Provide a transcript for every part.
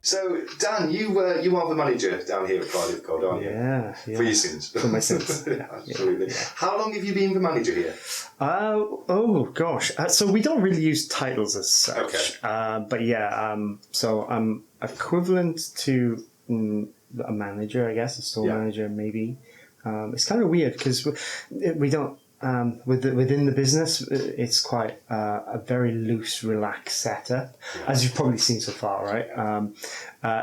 So, Dan, you are the manager down here at Cardiff Gold, aren't you? Yeah. For your sins. For my sins. Absolutely. Yeah. How long have you been the manager here? Oh gosh. So we don't really use titles as such. Okay. But yeah. So I'm equivalent to a manager, I guess, a store manager, maybe. It's kind of weird because we don't. Within the business, it's quite a very loose, relaxed setup, as you've probably seen so far, right?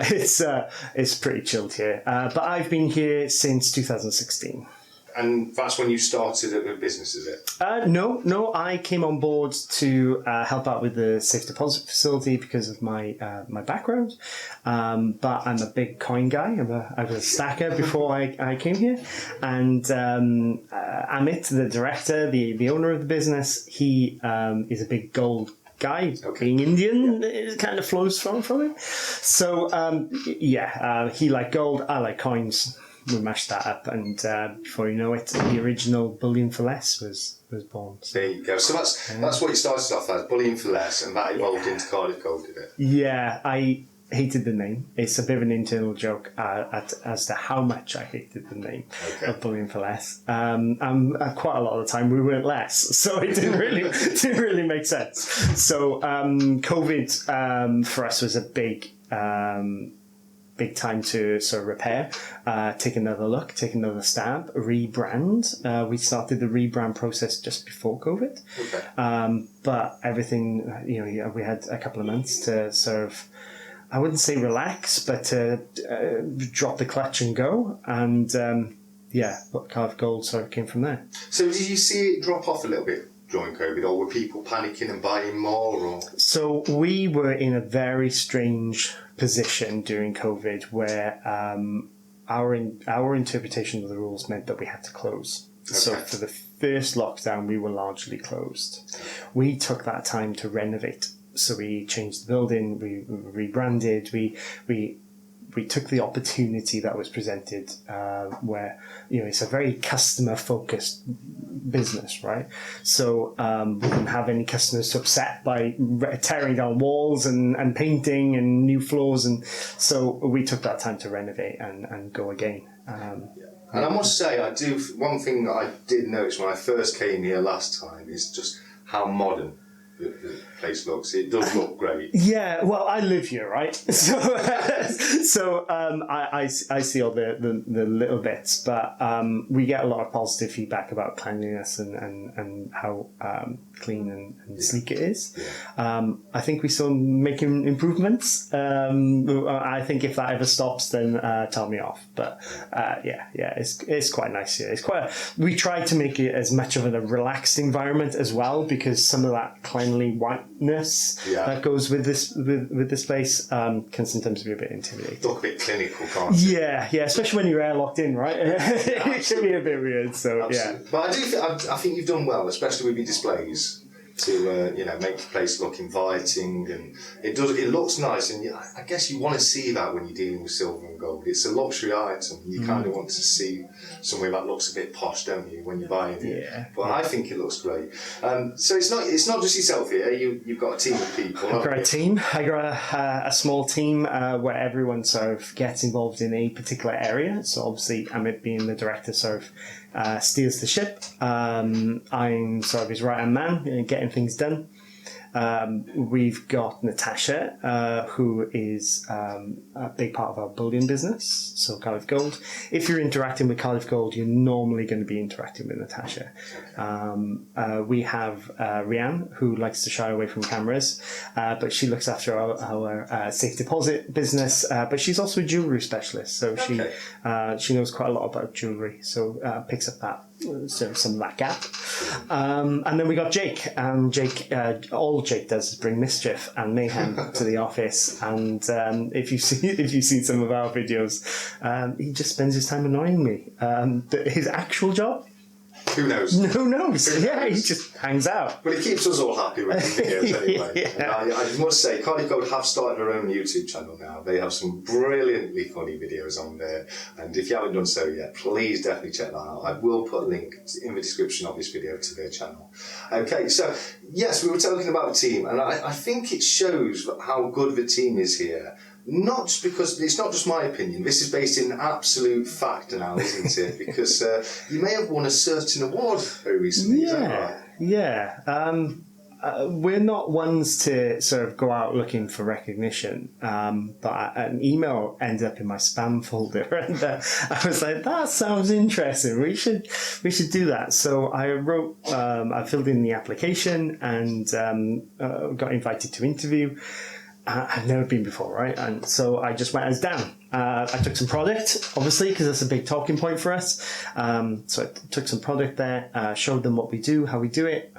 It's pretty chilled here. But I've been here since 2016. And that's when you started at the business, is it? No. I came on board to help out with the safe deposit facility because of my background. But I'm a big coin guy. I was a stacker before I came here. And Amit, the director, the owner of the business, he is a big gold guy. Being Indian, it kind of flows from him. So, he liked gold, I like coins. We mashed that up, and before you know it, the original Bullion for Less was born. So. There you go. So that's what you started off as, Bullion for Less, and that evolved into Cardiff Gold, did it? Yeah, I hated the name. It's a bit of an internal joke as to how much I hated the name of Bullion for Less. Quite a lot of the time we weren't less, so it didn't really make sense. So COVID for us was a big time to sort of repair, take another look, take another stab, rebrand. We started the rebrand process just before COVID. But everything, we had a couple of months to sort of, I wouldn't say relax, but drop the clutch and go. And Cardiff Gold sort of came from there. So did you see it drop off a little bit during COVID, or were people panicking and buying more? Or so we were in a very strange position during COVID, where our interpretation of the rules meant that we had to close. So for the first lockdown, we were largely closed. We took that time to renovate. So we changed the building, we rebranded, we took the opportunity that was presented, where it's a very customer focused business, right? So we didn't have any customers upset by tearing down walls and painting and new floors, and so we took that time to renovate and go again. And I must say, one thing that I did notice when I first came here last time is just how modern the place looks. It does look great. Yeah, well, I live here, right? So I see all the little bits, but we get a lot of positive feedback about cleanliness and how clean and sleek it is. I think we're still making improvements. I think if that ever stops, then tell me off. But it's quite nice here. We try to make it as much of a relaxed environment as well, because some of that cleanly whiteness that goes with this place can sometimes be a bit intimidating. Look a bit clinical, can't it? Yeah, especially when you're airlocked in, right? It can be a bit weird. So absolutely. But I think you've done well, especially with your displays, to make the place look inviting, and it looks nice, and I guess you want to see that when you're dealing with silver and gold. It's a luxury item. You kind of want to see somewhere that looks a bit posh, don't you, when you're buying it? But I think it looks great. So it's not just yourself here. You've got a team of people. I've got a team. I got a small team where everyone sort of gets involved in a particular area. So obviously, Amit being the director, sort of steers the ship. I'm sort of his right-hand man, getting things done. We've got Natasha, who is a big part of our bullion business, so Cardiff Gold. If you're interacting with Cardiff Gold, you're normally going to be interacting with Natasha. We have Rianne, who likes to shy away from cameras, but she looks after our safe deposit business, but she's also a jewellery specialist, so she knows quite a lot about jewellery, so picks up that. So some of that gap, and then we got Jake, and Jake, all Jake does is bring mischief and mayhem to the office. And if you've seen some of our videos, he just spends his time annoying me. His actual job, who knows? Who knows? Yeah, he just hangs out. But it keeps us all happy with the videos anyway. And I must say, Cardiff Gold have started their own YouTube channel now. They have some brilliantly funny videos on there. And if you haven't done so yet, please definitely check that out. I will put a link in the description of this video to their channel. Okay, so yes, we were talking about the team. And I think it shows how good the team is here. Not just because it's not just my opinion. This is based in absolute fact now, isn't it? Because you may have won a certain award very recently. Is that right? We're not ones to sort of go out looking for recognition, but an email ended up in my spam folder, and I was like, "That sounds interesting. We should do that." So I wrote, I filled in the application, and got invited to interview. I've never been before, right? And so I just went as Dan. I took some product, obviously, because that's a big talking point for us. So I took some product there, showed them what we do, how we do it.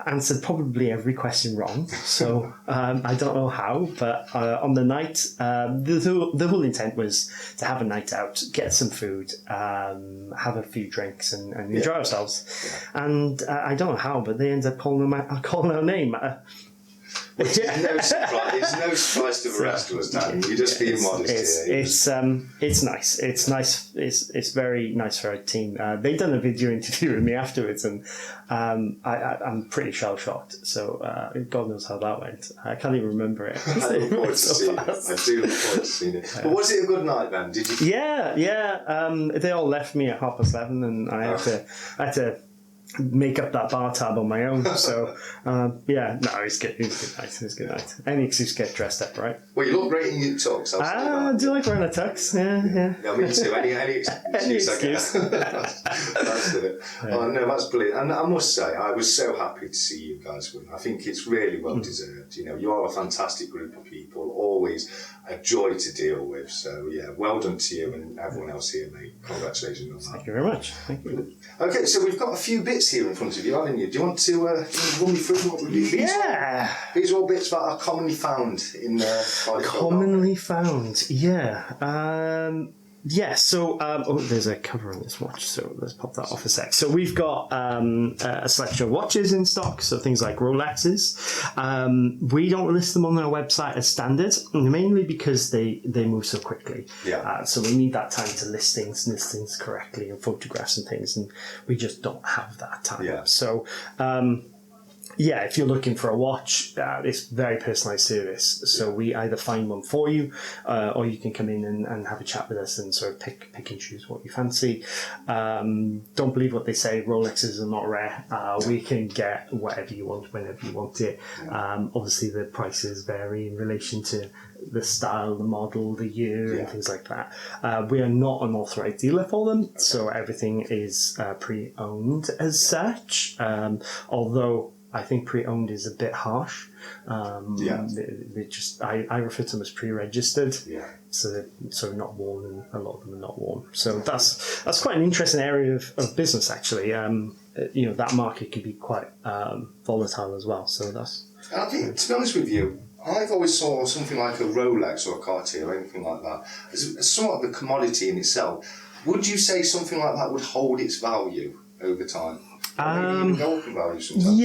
Answered probably every question wrong, so I don't know how, but on the night, the whole intent was to have a night out, get some food, have a few drinks, and enjoy ourselves. Yeah. And I don't know how, but they ended up calling our name. Which is no surprise. It's no surprise to the rest of us, Dan. You're just being modest here. It's nice. It's nice. It's very nice for our team. They've done a video interview with me afterwards, and I'm pretty shell shocked. So God knows how that went. I can't even remember it. I look forward to seeing it. I do look forward to seeing it. But was it a good night then? Did you? Yeah. They all left me at 11:30, and I had to make up that bar tab on my own. So it's good. It was good night. Any excuse to get dressed up, right? Well, you look great in your tux. I do like wearing a tux. Yeah, me too. Any excuse. That's it. Yeah. Oh no, that's brilliant. And I must say, I was so happy to see you guys win. I think it's really well deserved. You know, you are a fantastic group of people. Always a joy to deal with. So yeah, well done to you and everyone else here, mate. Congratulations on that. Thank you very much. Thank you. Okay, so we've got a few bits here in front of you, haven't you? Do you want to run me through what we do? These are all bits that are commonly found in Cardiff Gold. Commonly found, yeah. So there's a cover on this watch, so let's pop that off a sec. So we've got a selection of watches in stock, so things like Rolexes. We don't list them on our website as standard, mainly because they move so quickly. Yeah. So we need that time to list things correctly and photographs and things, and we just don't have that time. Yeah. So if you're looking for a watch, it's very personalised service. So we either find one for you, or you can come in and have a chat with us and sort of pick and choose what you fancy. Don't believe what they say. Rolexes are not rare. We can get whatever you want, whenever you want it. Obviously, the prices vary in relation to the style, the model, the year, and things like that. We are not an authorised dealer for them, so everything is pre-owned as such. Although I think pre-owned is a bit harsh. They just I refer to them as pre-registered. Yeah. So they're not worn, and a lot of them are not worn. So that's quite an interesting area of business actually. That market can be quite volatile as well. So that's. And I think, to be honest with you, I've always saw something like a Rolex or a Cartier or anything like that as somewhat of a commodity in itself. Would you say something like that would hold its value over time? Maybe even go up in value sometimes.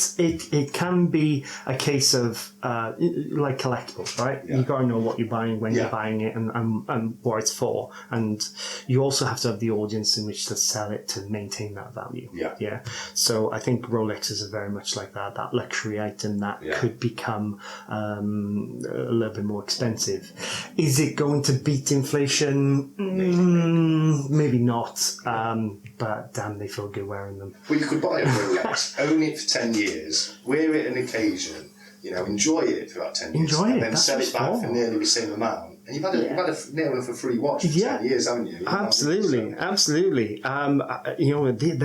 It can be a case of like collectibles, right? Yeah. You got to know what you're buying, when you're buying it, and what it's for, and you also have to have the audience in which to sell it to maintain that value. Yeah. So I think Rolexes are very much like that luxury item that could become a little bit more expensive. Is it going to beat inflation? Maybe not. But damn, they feel good wearing them. Well, you could buy a Rolex, own it for 10 years, wear it on occasion, enjoy it for about 10 years, and then sell it back for nearly the same amount. And you've had a near enough a free watch for 10 years, haven't you? Absolutely. They're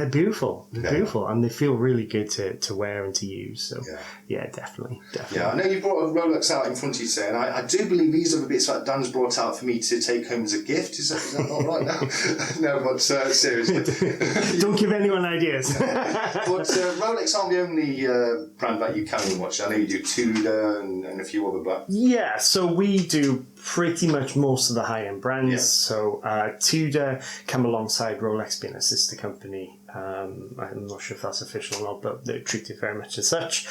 beautiful. They're beautiful, and they feel really good to wear and to use. So, definitely. Yeah, I know you brought a Rolex out in front of you today, and I do believe these are the bits that Dan's brought out for me to take home as a gift. Is that not right now? No, but seriously. Don't give anyone ideas. But Rolex aren't the only brand that you carry in watch. I know you do Tudor and a few other brands. Yeah, so we do pretty much most of the high-end brands. Yeah. So Tudor come alongside Rolex being a sister company. I'm not sure if that's official or not, but they're treated very much as such.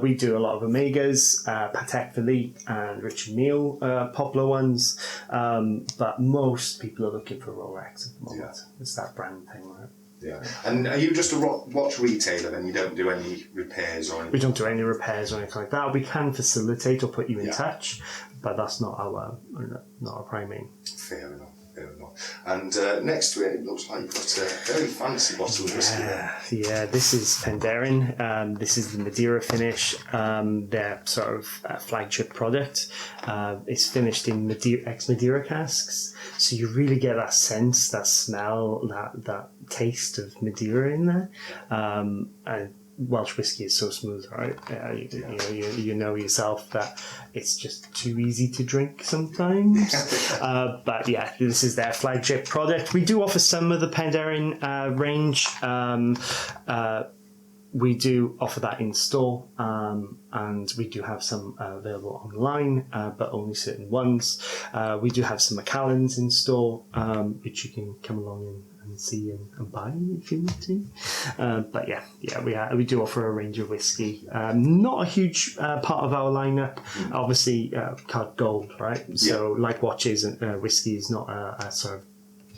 We do a lot of Omegas, Patek Philippe and Richard Mille, popular ones. But most people are looking for Rolex at the moment. It's that brand thing, right? Yeah. And are you just a watch retailer then? You don't do any repairs or anything? We don't do any repairs or anything like that. We can facilitate or put you in touch, but that's not our primary. Fair enough. And next to it looks like you've got a very fancy bottle of whiskey there. Yeah, this is Penderyn. This is the Madeira finish. Their sort of flagship product. It's finished in ex-Madeira casks, so you really get that sense, that smell, that taste of Madeira in there. And Welsh whiskey is so smooth, right? You know yourself that it's just too easy to drink sometimes. But yeah, this is their flagship product. We do offer some of the Penderyn range. We do offer that in store, and we do have some available online, but only certain ones. We do have some Macallans in store, which you can come along and see and buy if you want to. But we do offer a range of whiskey. Not a huge part of our lineup. Obviously, Cardiff Gold, right? So like watches and whiskey is not a sort of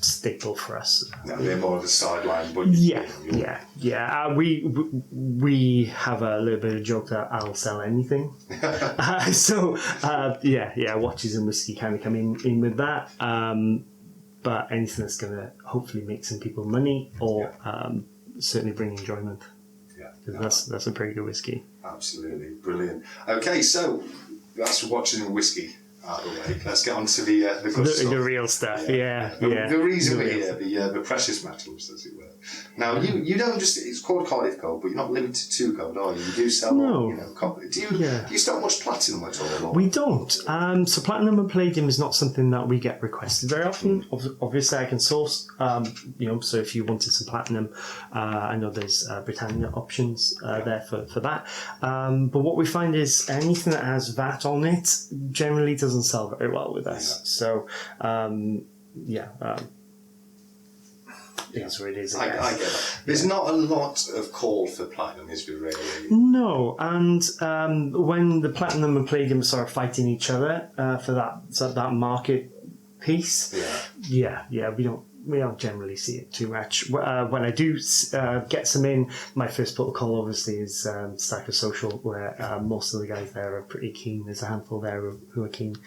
staple for us. No, they're more of a sideline. But we have a little bit of a joke that I'll sell anything. Watches and whiskey kind of come in with that. But anything that's going to hopefully make some people money or certainly bring enjoyment. Yeah, that's a pretty good whiskey. Absolutely brilliant. Okay, so that's watches and whiskey out of the way. Let's get on to the good stuff. The real stuff. The reason we're here, the precious metals, as it were. Now, you don't just, it's called Cardiff Gold, but you're not limited to gold, are you? You do sell, copper. Do you sell much platinum at all? We don't. So platinum and palladium is not something that we get requested very often. Obviously, I can source, so if you wanted some platinum, I know there's Britannia options there for that. But what we find is anything that has VAT on it generally doesn't sell very well with us. So, that's where it is. I get that. There's not a lot of call for platinum, is there really? No, and when the platinum and palladium are sort of fighting each other for that market piece, we don't generally see it too much. When I do get some in, my first protocol obviously is Stacker Social, where most of the guys there are pretty keen. There's a handful there who are keen.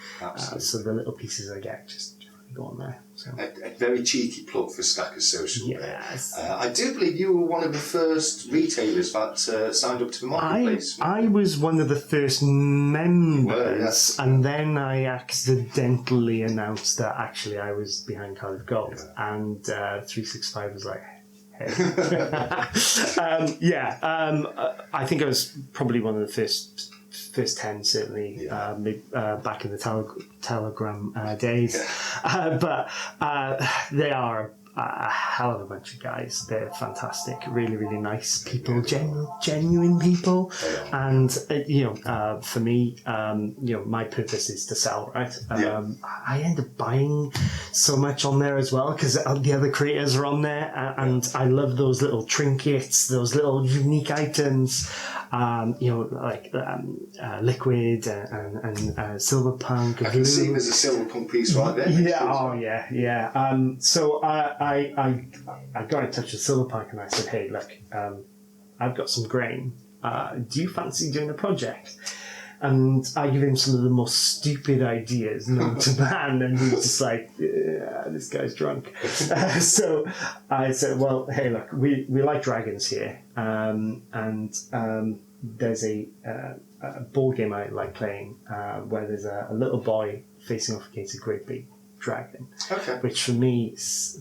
So the little pieces I get just go on there. So. A very cheeky plug for Stacker Social. Yes. There. I do believe you were one of the first retailers that signed up to the marketplace. I was one of the first members, and then I accidentally announced that actually I was behind Cardiff Gold, and 365 was like, hey. I think I was probably one of the first 10 certainly, back in the Telegram days. But they are a hell of a bunch of guys. They're fantastic, really, really nice people, genuine people. And for me, my purpose is to sell, right? I end up buying so much on there as well because the other creators are on there, and I love those little trinkets, those little unique items. Liquid and silver punk. I can see there's a silver punk piece right there. So I got in touch with Silver Punk and I said, hey, look, I've got some grain. Do you fancy doing a project? And I give him some of the most stupid ideas known to man, and he's just like, this guy's drunk. So I said, well, hey, look, we like dragons here, and there's a board game I like playing where there's a little boy facing off against a great big dragon, which for me it says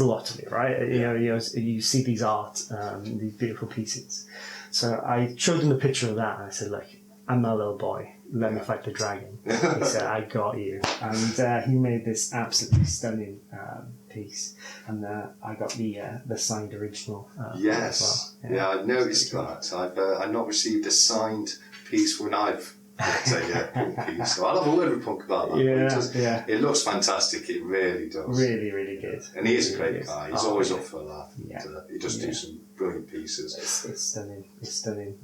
a lot to me, right? You see these art, these beautiful pieces. So I showed him a picture of that and I said, look, I'm that little boy, let me fight the dragon. He said, I got you. And he made this absolutely stunning piece. And I got the signed original yes. as well. I've noticed that. I've not received a signed piece when I've a punk piece. So I'll have a word with Punk about that. It looks fantastic, it really does. Really, really good. And he is a great guy. He's always up for a laugh. He does do some brilliant pieces. It's stunning. It's stunning.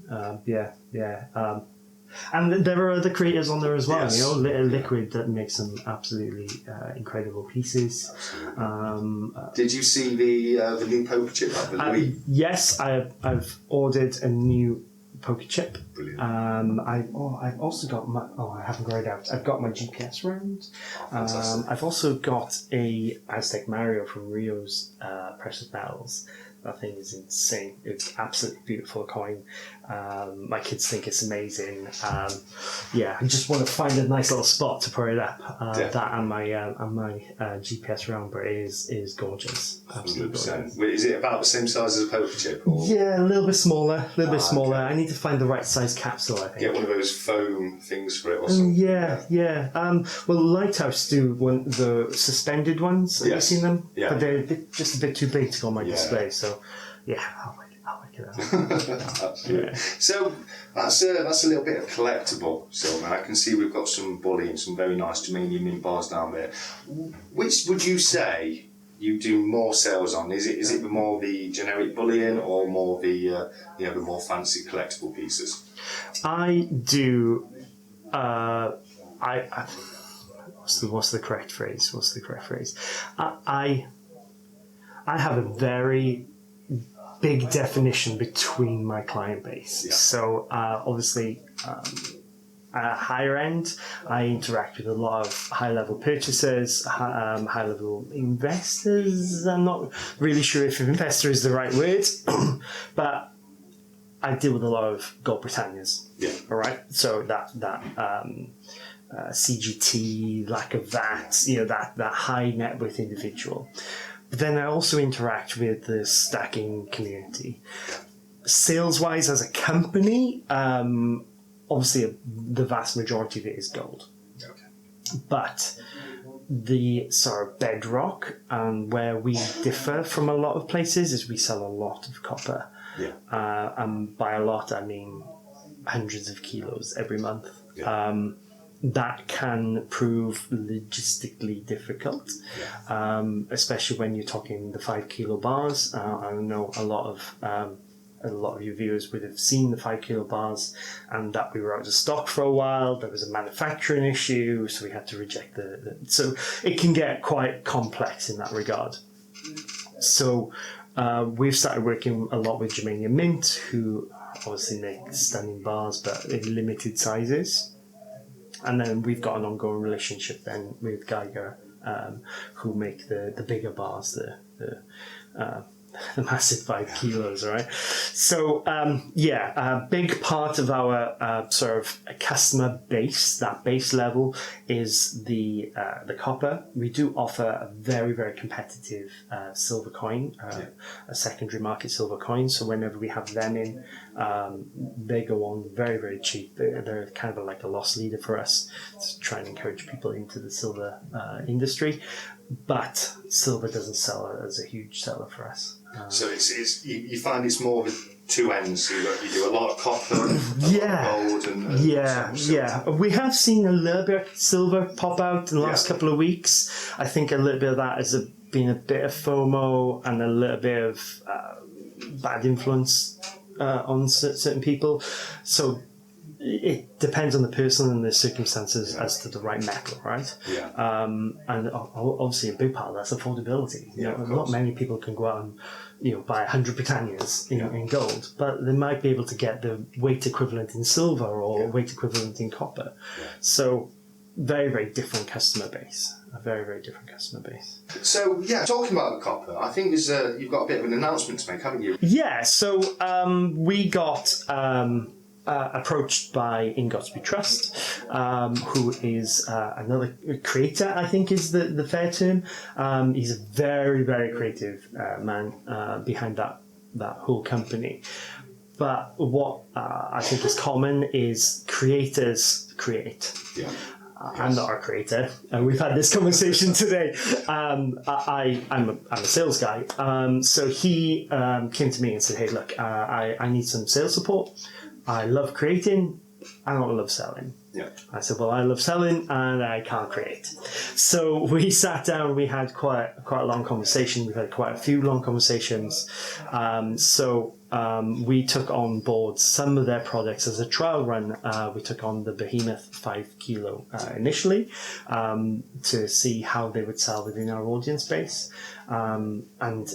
And there are other creators on there as well, Yes. you know, Liquid that makes some absolutely incredible pieces. Did you see the new poker chip, like the Louis? Yes, I've ordered a new poker chip. Brilliant. I've also got my. Oh, I haven't grayed out. I've got my GPS round. Fantastic. I've also got a Aztec Mario from Rio's Precious Metals. That thing is insane. It's absolutely beautiful coin. My kids think it's amazing. I just want to find a nice little spot to put it up. That and my GPS round, but it is gorgeous. Absolutely gorgeous. 100%. Is it about the same size as a poker chip? Or? Yeah, a little bit smaller. Okay. I need to find the right size capsule, I think. Get one of those foam things for it or something. Yeah. Well, Lighthouse do the suspended ones. Have you seen them? Yeah. But they're just a bit too big to go on my display. So, yeah, I'll make it out. Absolutely. So that's a little bit of collectible silver. And I can see we've got some bullion, some very nice germanium mint bars down there. Which would you say you do more sales on? Is it more the generic bullion or more the the more fancy collectible pieces? I do. What's the correct phrase? I have a very big definition between my client base. Yeah. So obviously, at a higher end, I interact with a lot of high-level purchasers, high-level investors. I'm not really sure if investor is the right word, but I deal with a lot of Gold Britannias. Yeah. All right. So that CGT, lack of VAT, that high net worth individual. But then I also interact with the stacking community. Sales-wise, as a company, obviously the vast majority of it is gold. Okay. But the sort of bedrock and where we differ from a lot of places is we sell a lot of copper. Yeah. And by a lot, I mean hundreds of kilos every month. Yeah. That can prove logistically difficult, especially when you're talking the 5 kilo bars. I know a lot of your viewers would have seen the 5 kilo bars, and that we were out of stock for a while. There was a manufacturing issue, so we had to reject so it can get quite complex in that regard. So we've started working a lot with Germanium Mint, who obviously make stunning bars, but in limited sizes. And then we've got an ongoing relationship then with Geiger, who make the bigger bars, the massive 5 kilos, right? So, a big part of our sort of customer base, that base level, is the copper. We do offer a very, very competitive silver coin, a secondary market silver coin. So whenever we have them in, they go on very, very cheap. They're kind of like a loss leader for us to try and encourage people into the silver industry. But silver doesn't sell as a huge seller for us. So you find it's more of a two ends. You do a lot of copper, a lot of gold, and We have seen a little bit of silver pop out in the last couple of weeks. I think a little bit of that has been a bit of FOMO and a little bit of bad influence on certain people. So it depends on the person and the circumstances as to the right metal, right? Yeah. And obviously a big part of that's affordability. Not many people can go out and buy 100 Britannias in gold, but they might be able to get the weight equivalent in silver or weight equivalent in copper. Yeah. So very, very different customer base. A very, very different customer base. So, talking about the copper, I think you've got a bit of an announcement to make, haven't you? Yeah, so we got approached by Ingotsby Trust, who is another creator, I think is the fair term. He's a very, very creative man behind that whole company. But what I think is common is creators create. Yeah. I'm not a creator, and we've had this conversation today. I'm a sales guy. So he came to me and said, "Hey, look, I need some sales support. I love creating. I don't love selling." Yeah. I said, well, I love selling and I can't create. So we sat down, we had quite a long conversation. We've had quite a few long conversations. We took on board some of their products as a trial run. We took on the Behemoth 5 kilo initially to see how they would sell within our audience base. And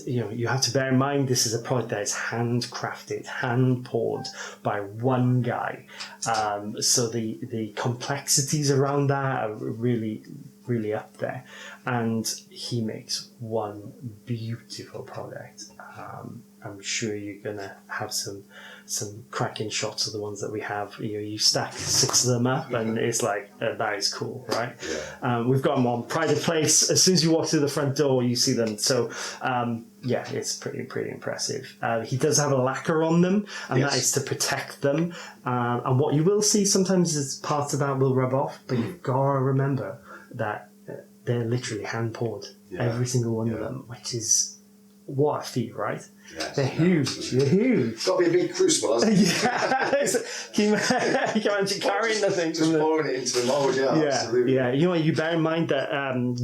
you have to bear in mind this is a product that is handcrafted, hand poured by one guy. So the complexities around that are really, really up there. And he makes one beautiful product. I'm sure you're gonna have some cracking shots of the ones that we have. You stack 6 of them up, and it's like that is cool, right? Yeah. We've got them on pride of place. As soon as you walk through the front door, you see them. So it's pretty impressive. He does have a lacquer on them, and that is to protect them. And what you will see sometimes is parts of that will rub off, but you've got to remember that they're literally hand poured, every single one of them, which is what a feat, right? Yes, they're huge. Absolutely. They're huge. Got to be a big crucible, hasn't it? Can you imagine carrying the thing? Just pouring it into the mould, absolutely. Yeah. You bear in mind that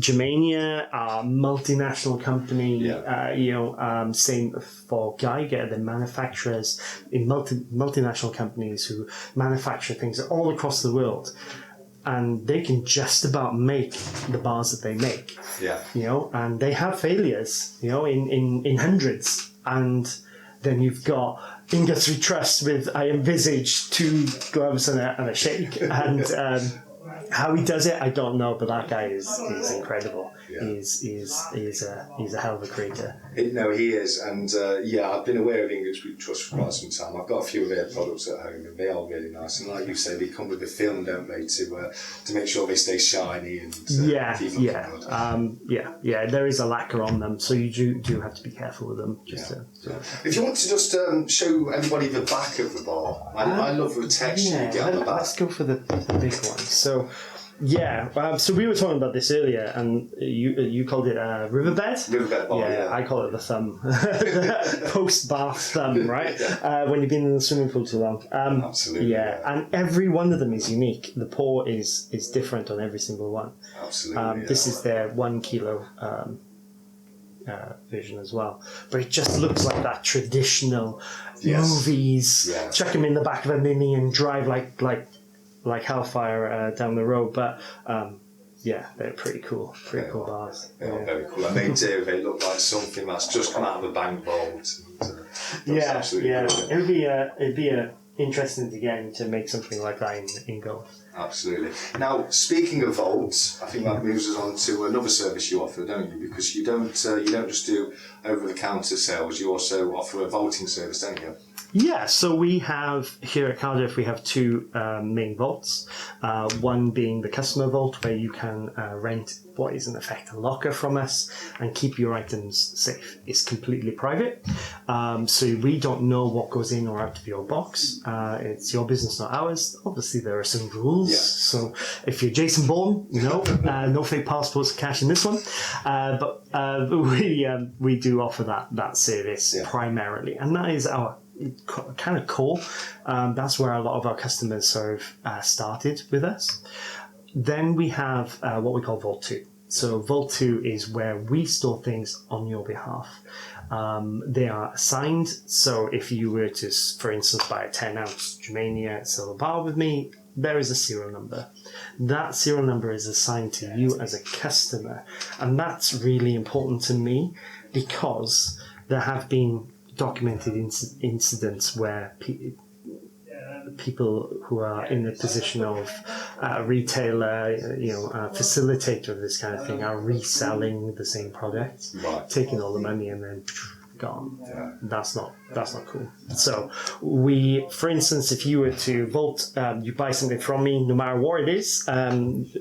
Germania are a multinational company. Same for Geiger, the manufacturers in multinational companies who manufacture things all across the world. And they can just about make the bars that they make. Yeah. And they have failures, in hundreds. And then you've got Industry Trust with, I envisage, 2 gloves and a shake. And how he does it, I don't know, but that guy is incredible. Yeah. He's a hell of a creator. No, he is, and I've been aware of Industry Trust for quite some time. I've got a few of their products at home, and they are really nice. And like you say, they come with the film, don't they, to make sure they stay shiny and keep looking good. There is a lacquer on them, so you do have to be careful with them. If you want to just show everybody the back of the bar, I love the texture you get on the back. Let's go for the big one. So. So we were talking about this earlier, and you called it a riverbed? Riverbed bar, yeah. I call it the thumb. Post-bath thumb, right? When you've been in the swimming pool too long. Absolutely. Yeah, and every one of them is unique. The pour is different on every single one. Absolutely. This is their 1 kilo version as well. But it just looks like that traditional movies. Yeah. Chuck them in the back of a Mini and drive like hellfire down the road, but they're pretty cool. Pretty cool bars. They are very cool, and they look like something that's just come out of a bank vault. Absolutely brilliant. It'd be interesting again to make something like that in gold. Absolutely. Now, speaking of vaults, I think that moves us on to another service you offer, don't you? Because you don't just do over-the-counter sales; you also offer a vaulting service, don't you? Yeah, so we have, here at Cardiff, we have 2 main vaults. One being the customer vault, where you can rent what is in effect a locker from us and keep your items safe. It's completely private, so we don't know what goes in or out of your box. It's your business, not ours. Obviously, there are some rules, so if you're Jason Bourne, no fake passports or cash in this one. But we do offer that service primarily, and that is our kind of core. That's where a lot of our customers sort of started with us. Then we have what we call Vault 2. So Vault 2 is where we store things on your behalf. They are assigned, so if you were to, for instance, buy a 10-ounce Germania silver bar with me, there is a serial number. That serial number is assigned to you as a customer, and that's really important to me because there have been documented incidents where people who are in the position of a retailer, facilitator of this kind of thing, are reselling the same product, taking all the money and then gone. Yeah. That's not cool. So for instance, if you were to vault, you buy something from me, no matter what it is,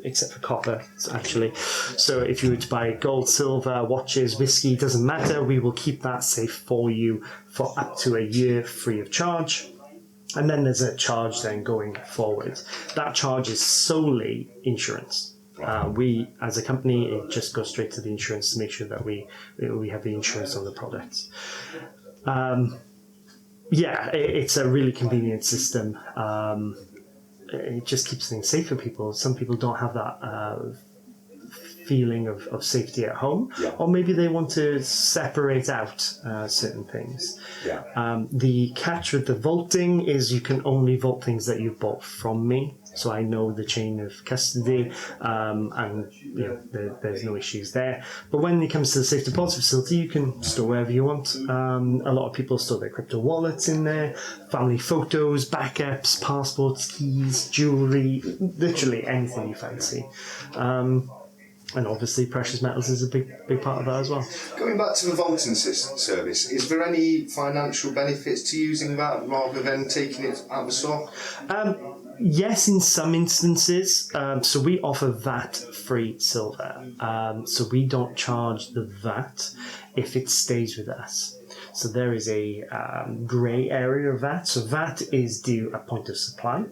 except for copper, actually. So if you were to buy gold, silver, watches, whiskey, doesn't matter, we will keep that safe for you for up to a year free of charge. And then there's a charge then going forward. That charge is solely insurance. We, as a company, it just goes straight to the insurance to make sure that we have the insurance on the products. It's a really convenient system. it just keeps things safe for people. Some people don't have that feeling of safety at home, or maybe they want to separate out certain things. The catch with the vaulting is you can only vault things that you've bought from me, so I know the chain of custody, and there's no issues there. But when it comes to the safe deposit facility, you can store wherever you want. A lot of people store their crypto wallets in there, family photos, backups, passports, keys, jewellery, literally anything you fancy. And obviously precious metals is a big part of that as well. Going back to the vaulting service, is there any financial benefits to using that rather than taking it out of the store? Yes, in some instances. So we offer VAT-free silver. So we don't charge the VAT if it stays with us. So there is a grey area of VAT. So VAT is due at point of supply.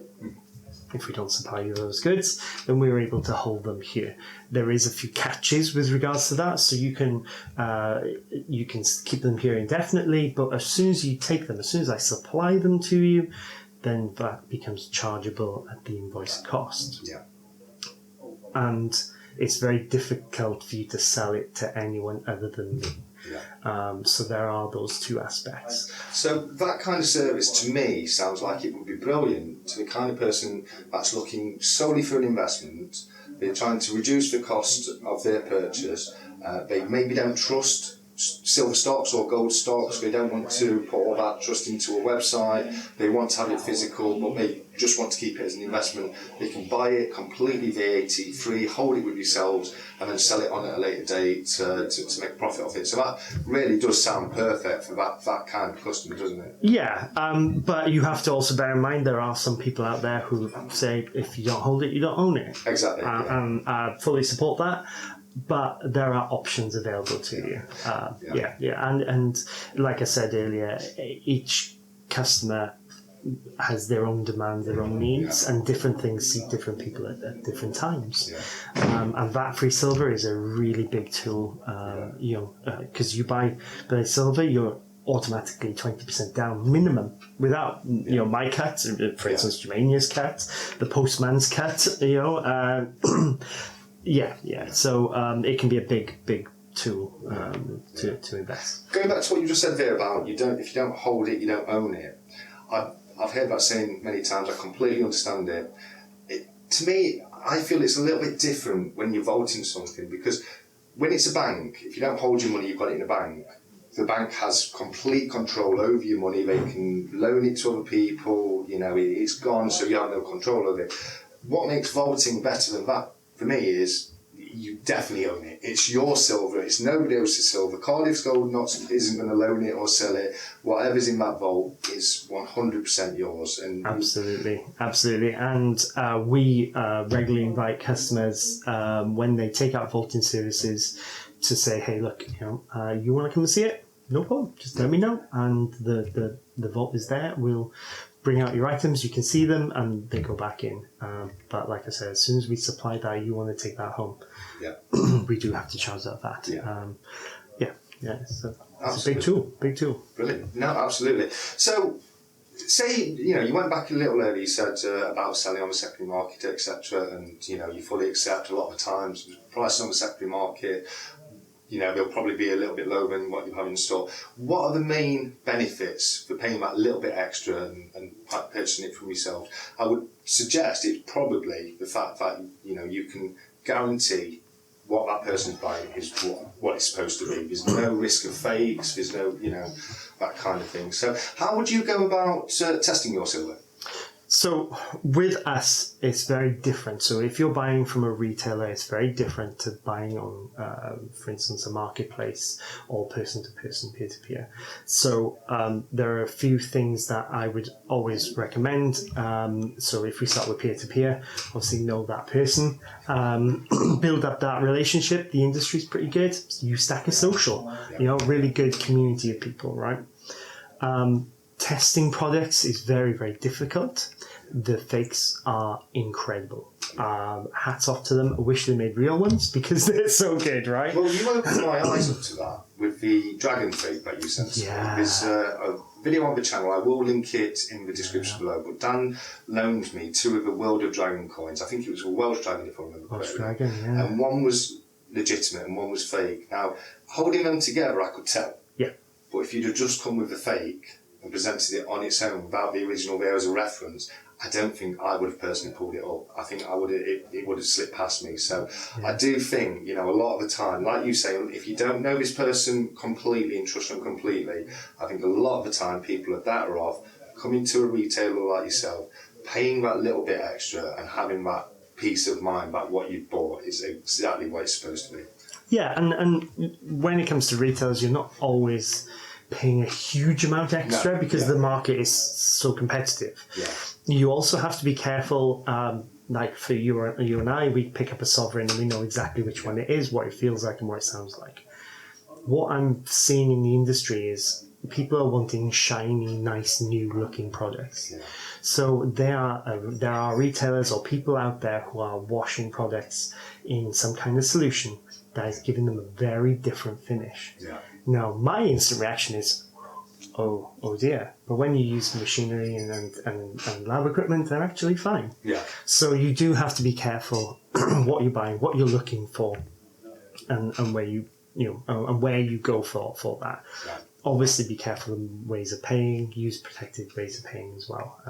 If we don't supply you those goods, then we're able to hold them here. There is a few catches with regards to that, so you can keep them here indefinitely, but as soon as you take them, as soon as I supply them to you, then that becomes chargeable at the invoice cost. And it's very difficult for you to sell it to anyone other than me. So there are those two aspects. So that kind of service to me sounds like it would be brilliant to the kind of person that's looking solely for an investment. They're trying to reduce the cost of their purchase. They maybe don't trust silver stocks or gold stocks. They don't want to put all that trust into a website. They want to have it physical, but they just want to keep it as an investment. They can buy it completely VAT free, hold it with yourselves, and then sell it on at a later date to make a profit off it. So that really does sound perfect for that kind of customer, doesn't it? Yeah, but you have to also bear in mind there are some people out there who say if you don't hold it, you don't own it. Exactly. And I fully support that. But there are options available to you. And like I said earlier, each customer has their own demands, their own needs, and different things suit different people at different times. And VAT-free silver is a really big tool. Because you buy silver, you're automatically 20% down minimum without my cut, for instance, Germania's cut, the postman's cut. So it can be a big tool to invest. Going back to what you just said there about if you don't hold it, you don't own it. I've heard that saying many times. I completely understand it. To me, I feel it's a little bit different when you're vaulting something, because when it's a bank, if you don't hold your money, you've got it in a bank. The bank has complete control over your money. They can loan it to other people. It's gone, so you have no control of it. What makes vaulting better than that for me is you definitely own it. It's your silver. It's nobody else's silver. Cardiff Gold isn't going to loan it or sell it. Whatever's in that vault is 100% yours. And absolutely. And we regularly invite customers when they take out vaulting services to say, hey, look, you want to come and see it? No problem. Just let me know. And the vault is there. We'll bring out your items, you can see them, and they go back in. But like I said, as soon as we supply that, you want to take that home. We do have to charge that VAT. So it's a big tool. Brilliant. No, absolutely. So, say you went back a little earlier. You said about selling on the secondary market, etc., and you fully accept a lot of the times prices on the secondary market. They'll probably be a little bit lower than what you have in store. What are the main benefits for paying that little bit extra and purchasing it from yourself? I would suggest it's probably the fact that you can guarantee what that person's buying is what it's supposed to be. There's no risk of fakes. There's no that kind of thing. So how would you go about testing your silver? So with us, it's very different. So if you're buying from a retailer, it's very different to buying on, for instance, a marketplace or person-to-person, peer-to-peer. So there are a few things that I would always recommend. So if we start with peer-to-peer, obviously know that person, build up that relationship. The industry's pretty good. You stack a social, really good community of people, right? Testing products is very, very difficult. The fakes are incredible. Hats off to them. I wish they made real ones because they're so good, right? Well, you opened my eyes up to that with the dragon fake that you sent. Yeah. There's a video on the channel. I will link it in the description below. But Dan loaned me 2 of the World of Dragon coins. I think it was a Welsh Dragon, if I remember correctly. Welsh Dragon, yeah. And one was legitimate and one was fake. Now, holding them together, I could tell. Yeah. But if you'd have just come with the fake and presented it on its own without the original there as a reference, I don't think I would have personally pulled it up. I think it would have slipped past me. So I do think, a lot of the time, like you say, if you don't know this person completely and trust them completely, I think a lot of the time people are better off coming to a retailer like yourself, paying that little bit extra and having that peace of mind that what you bought is exactly what it's supposed to be. Yeah, and when it comes to retailers, you're not always paying a huge amount extra because the market is so competitive. Yeah. You also have to be careful, like for you and I, we pick up a sovereign and we know exactly which one it is, what it feels like and what it sounds like. What I'm seeing in the industry is people are wanting shiny, nice, new-looking products. Yeah. So there are retailers or people out there who are washing products in some kind of solution that is giving them a very different finish. Yeah. Now, my instant reaction is, oh dear. But when you use machinery and lab equipment, they're actually fine. Yeah. So you do have to be careful what you're buying, what you're looking for, and where and where you go for that. Yeah. Obviously, be careful in ways of paying. Use protected ways of paying as well.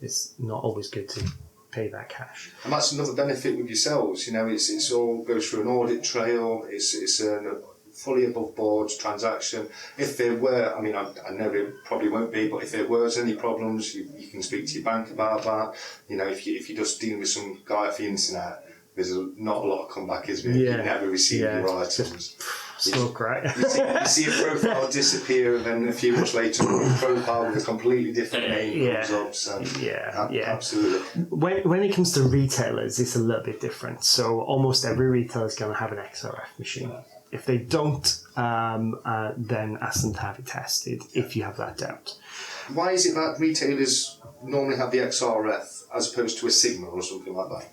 It's not always good to pay that cash. And that's another benefit with yourselves. It's all goes through an audit trail. It's a fully above board transaction. If there were, I know there probably won't be, but if there was any problems, you can speak to your bank about that. If you're just dealing with some guy off the internet, there's not a lot of comeback, is there? Yeah. You never receive your items. So great. you see a profile disappear, and then a few months later, a profile with a completely different name comes up. So absolutely. When it comes to retailers, it's a little bit different. So almost every retailer is going to have an XRF machine. If they don't, then ask them to have it tested if you have that doubt. Why is it that retailers normally have the XRF as opposed to a Sigma or something like that?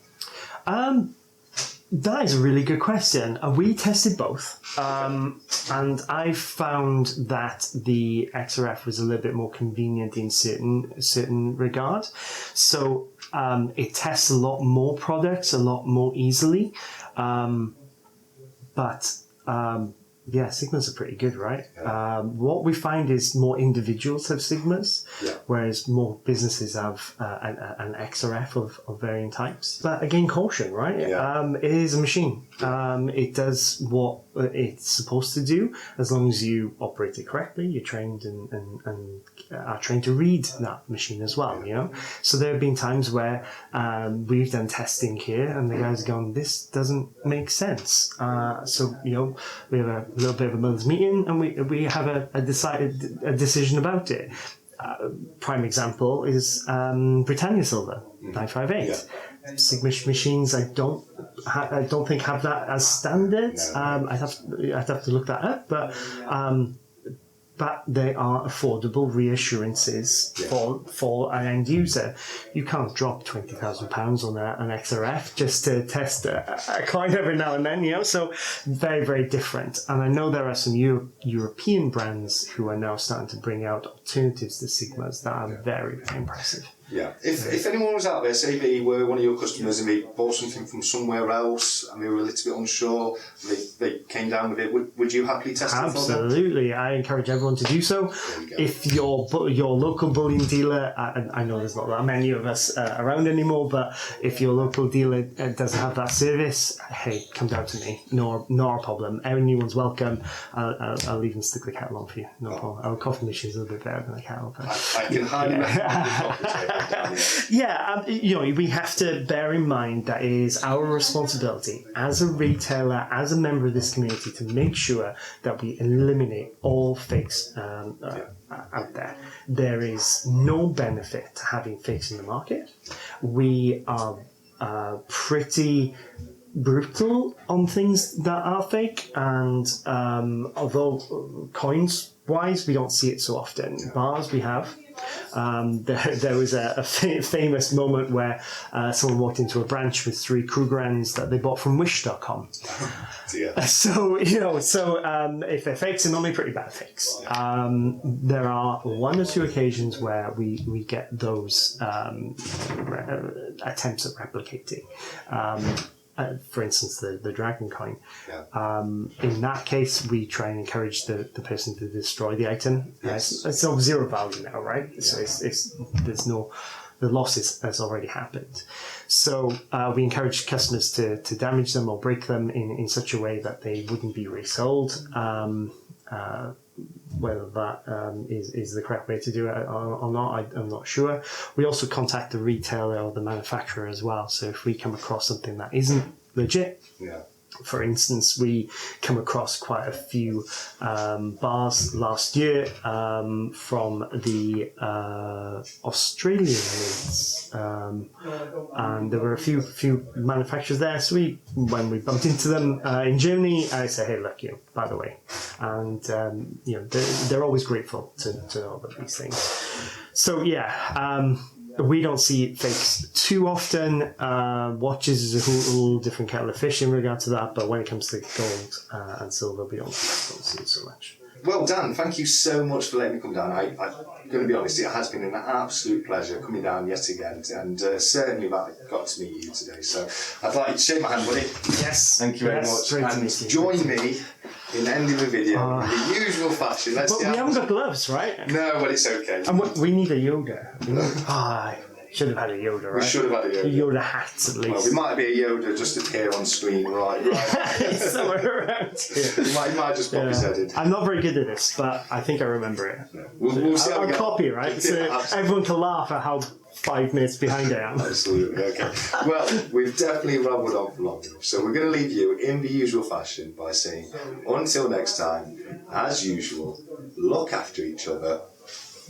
That is a really good question. We tested both, and I found that the XRF was a little bit more convenient in certain regard. So it tests a lot more products a lot more easily, but Sigmas are pretty good, right? Yeah. What we find is more individuals have Sigmas, whereas more businesses have an XRF of varying types. But again, caution, right? Yeah. It is a machine. It does what it's supposed to do as long as you operate it correctly. You're trained and are trained to read that machine as well. So there have been times where we've done testing here, and the guys have gone, "This doesn't make sense." So we have a little bit of a mother's meeting, and we have a decision about it. Prime example is Britannia Silver 958. Yeah. Sigma machines, I don't think have that as standard. No. I'd have to look that up, but they are affordable reassurances for an end user. You can't drop £20,000 on an XRF just to test a coin every now and then, so very, very different. And I know there are some European brands who are now starting to bring out alternatives to Sigmas that are very, very impressive. Yeah. If anyone was out there, say they were one of your customers and they bought something from somewhere else and they were a little bit unsure, and they came down with it, would you happily test it for them? Absolutely. I encourage everyone to do so. If your local bullion dealer, I know there's not that many of us around anymore, but if your local dealer doesn't have that service, hey, come down to me. No problem. Anyone's welcome. I'll even stick the kettle on for you. No problem. Our coffee machine's a little bit better than a kettle. But I can hardly recommend the coffee. We have to bear in mind that it is our responsibility as a retailer, as a member of this community, to make sure that we eliminate all fakes out there. There is no benefit to having fakes in the market. We are pretty brutal on things that are fake, and although coins wise, we don't see it so often. Bars, we have. There was a famous moment where someone walked into a branch with 3 Krugerrands that they bought from Wish.com. So if they're fakes, they're normally pretty bad fakes. There are 1 or 2 occasions where we get those attempts at replicating. For instance, the dragon coin. In that case, we try and encourage the person to destroy the item. Yes. It's of 0 value now, right? Yeah. So there's no, the loss has already happened. So we encourage customers to damage them or break them in such a way that they wouldn't be resold. Whether that is the correct way to do it or not, I'm not sure. We also contact the retailer or the manufacturer as well. So if we come across something that isn't legit, for instance, we come across quite a few bars last year from the Australian leads, and there were a few manufacturers there. So when we bumped into them in Germany, I said, "Hey, look, by the way," and they're always grateful to know about these things. So we don't see fakes too often. Watches is a whole different kettle of fish in regard to that, but when it comes to gold and silver, we don't see it so much. Well, Dan, thank you so much for letting me come down. I'm going to be honest, it has been an absolute pleasure coming down yet again, and certainly that I got to meet you today. So I'd like to shake my hand, buddy. Yes. Thank you very much. Great to and meet you. Join me in ending the video in the usual fashion. But we haven't got gloves, right? No, but it's okay. And we need a Yoda. Should have had a Yoda, right? We should have had a Yoda. A Yoda hat, at least. Well, we might be a Yoda just appear on screen, right? Somewhere around here. He might just pop his head in. I'm not very good at this, but I think I remember it. Yeah. We'll see how we I'll go. copy, right? So everyone can laugh at how 5 minutes behind I am. Absolutely, okay. Well, we've definitely rambled on for long enough, so we're going to leave you in the usual fashion by saying, until next time, as usual, look after each other,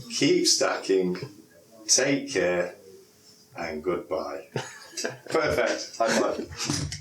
keep stacking, take care, and goodbye. Perfect. High five.